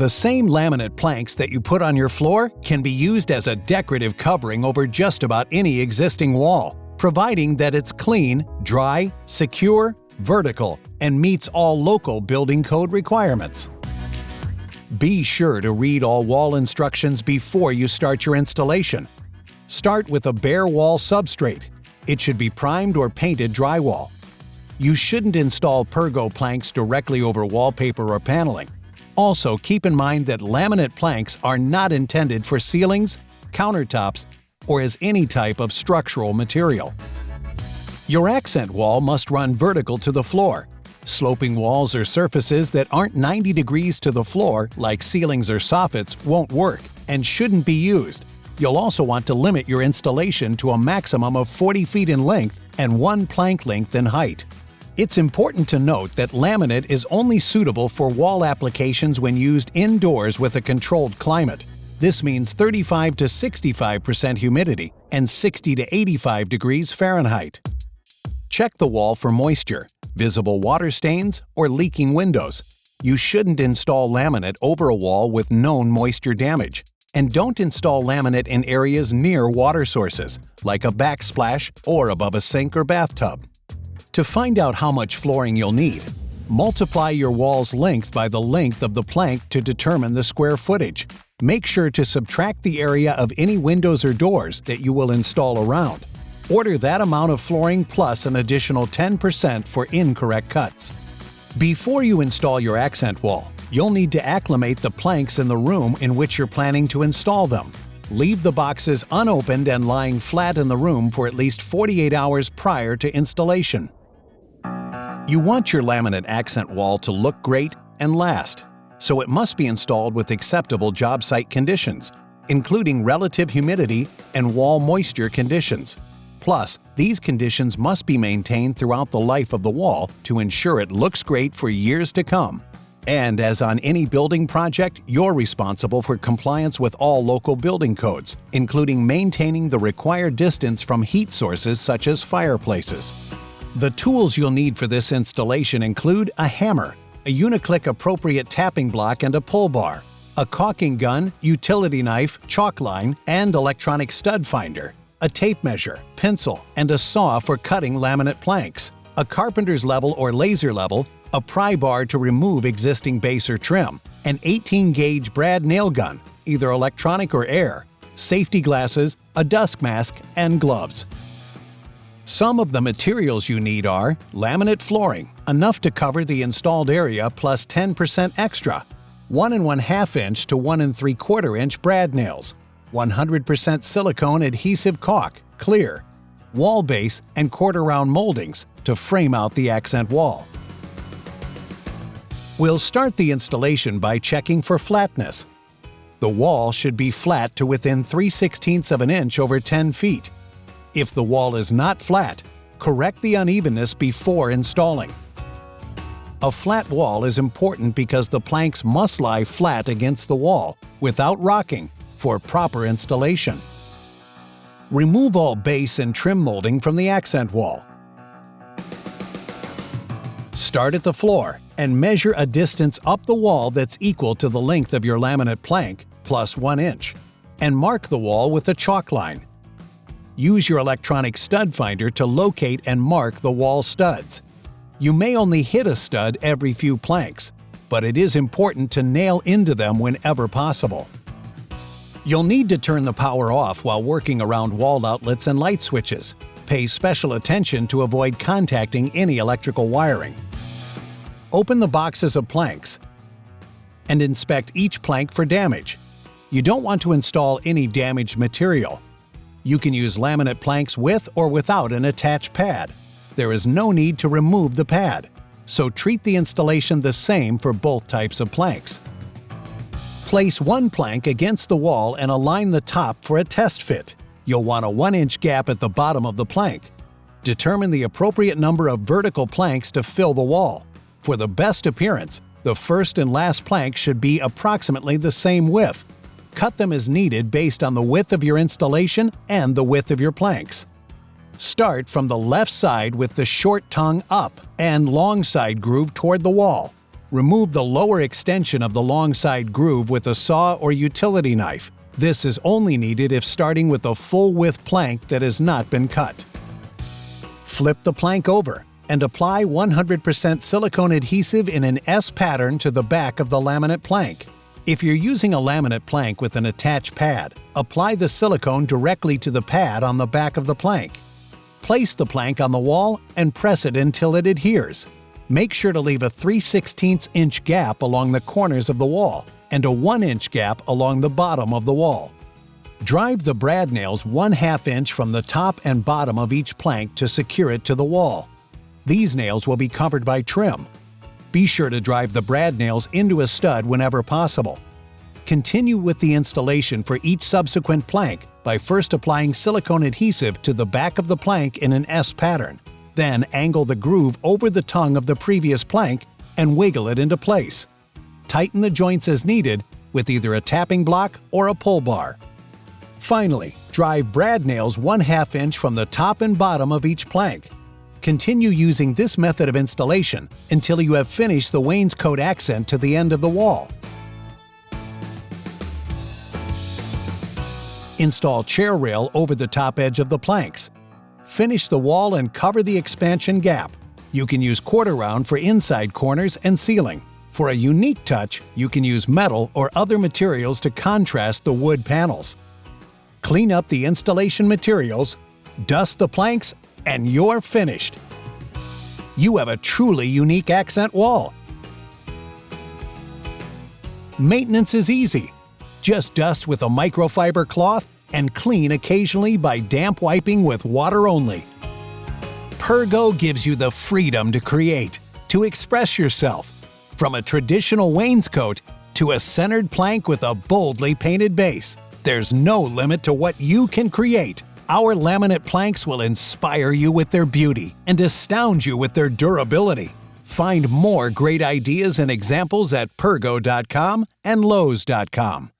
The same laminate planks that you put on your floor can be used as a decorative covering over just about any existing wall, providing that it's clean, dry, secure, vertical, and meets all local building code requirements. Be sure to read all wall instructions before you start your installation. Start with a bare wall substrate. It should be primed or painted drywall. You shouldn't install pergo planks directly over wallpaper or paneling. Also, keep in mind that laminate planks are not intended for ceilings, countertops, or as any type of structural material. Your accent wall must run vertical to the floor. Sloping walls or surfaces that aren't 90 degrees to the floor, like ceilings or soffits, won't work and shouldn't be used. You'll also want to limit your installation to a maximum of 40 feet in length and 1 plank length in height. It's important to note that laminate is only suitable for wall applications when used indoors with a controlled climate. This means 35 to 65% humidity and 60 to 85 degrees Fahrenheit. Check the wall for moisture, visible water stains, or leaking windows. You shouldn't install laminate over a wall with known moisture damage. And don't install laminate in areas near water sources, like a backsplash or above a sink or bathtub. To find out how much flooring you'll need, multiply your wall's length by the length of the plank to determine the square footage. Make sure to subtract the area of any windows or doors that you will install around. Order that amount of flooring plus an additional 10% for incorrect cuts. Before you install your accent wall, you'll need to acclimate the planks in the room in which you're planning to install them. Leave the boxes unopened and lying flat in the room for at least 48 hours prior to installation. You want your laminate accent wall to look great and last, so it must be installed with acceptable job site conditions, including relative humidity and wall moisture conditions. Plus, these conditions must be maintained throughout the life of the wall to ensure it looks great for years to come. And as on any building project, you're responsible for compliance with all local building codes, including maintaining the required distance from heat sources such as fireplaces. The tools you'll need for this installation include a hammer, a Uniclick appropriate tapping block and a pull bar, a caulking gun, utility knife, chalk line, and electronic stud finder, a tape measure, pencil, and a saw for cutting laminate planks, a carpenter's level or laser level, a pry bar to remove existing base or trim, an 18-gauge brad nail gun, either electronic or air, safety glasses, a dust mask, and gloves. Some of the materials you need are laminate flooring, enough to cover the installed area plus 10% extra, 1 1/2 inch to 1 3/4 inch brad nails, 100% silicone adhesive caulk, clear, wall base and quarter-round moldings to frame out the accent wall. We'll start the installation by checking for flatness. The wall should be flat to within 3/16 of an inch over 10 feet. If the wall is not flat, correct the unevenness before installing. A flat wall is important because the planks must lie flat against the wall without rocking for proper installation. Remove all base and trim molding from the accent wall. Start at the floor and measure a distance up the wall that's equal to the length of your laminate plank plus 1 inch, and mark the wall with a chalk line. Use your electronic stud finder to locate and mark the wall studs. You may only hit a stud every few planks, but it is important to nail into them whenever possible. You'll need to turn the power off while working around wall outlets and light switches. Pay special attention to avoid contacting any electrical wiring. Open the boxes of planks and inspect each plank for damage. You don't want to install any damaged material. You can use laminate planks with or without an attached pad. There is no need to remove the pad, so treat the installation the same for both types of planks. Place one plank against the wall and align the top for a test fit. You'll want a 1-inch gap at the bottom of the plank. Determine the appropriate number of vertical planks to fill the wall. For the best appearance, the first and last plank should be approximately the same width. Cut them as needed based on the width of your installation and the width of your planks. Start from the left side with the short tongue up and long side groove toward the wall. Remove the lower extension of the long side groove with a saw or utility knife. This is only needed if starting with a full-width plank that has not been cut. Flip the plank over and apply 100% silicone adhesive in an S pattern to the back of the laminate plank. If you're using a laminate plank with an attached pad, apply the silicone directly to the pad on the back of the plank. Place the plank on the wall and press it until it adheres. Make sure to leave a 3/16 inch gap along the corners of the wall and a 1 inch gap along the bottom of the wall. Drive the brad nails 1/2 inch from the top and bottom of each plank to secure it to the wall. These nails will be covered by trim. Be sure to drive the brad nails into a stud whenever possible. Continue with the installation for each subsequent plank by first applying silicone adhesive to the back of the plank in an S pattern. Then angle the groove over the tongue of the previous plank and wiggle it into place. Tighten the joints as needed with either a tapping block or a pull bar. Finally, drive brad nails 1/2 inch from the top and bottom of each plank. Continue using this method of installation until you have finished the wainscot accent to the end of the wall. Install chair rail over the top edge of the planks. Finish the wall and cover the expansion gap. You can use quarter round for inside corners and ceiling. For a unique touch, you can use metal or other materials to contrast the wood panels. Clean up the installation materials, dust the planks, and you're finished. You have a truly unique accent wall. Maintenance is easy. Just dust with a microfiber cloth and clean occasionally by damp wiping with water only. Pergo gives you the freedom to create, to express yourself. From a traditional wainscot to a centered plank with a boldly painted base, there's no limit to what you can create. Our laminate planks will inspire you with their beauty and astound you with their durability. Find more great ideas and examples at pergo.com and lowes.com.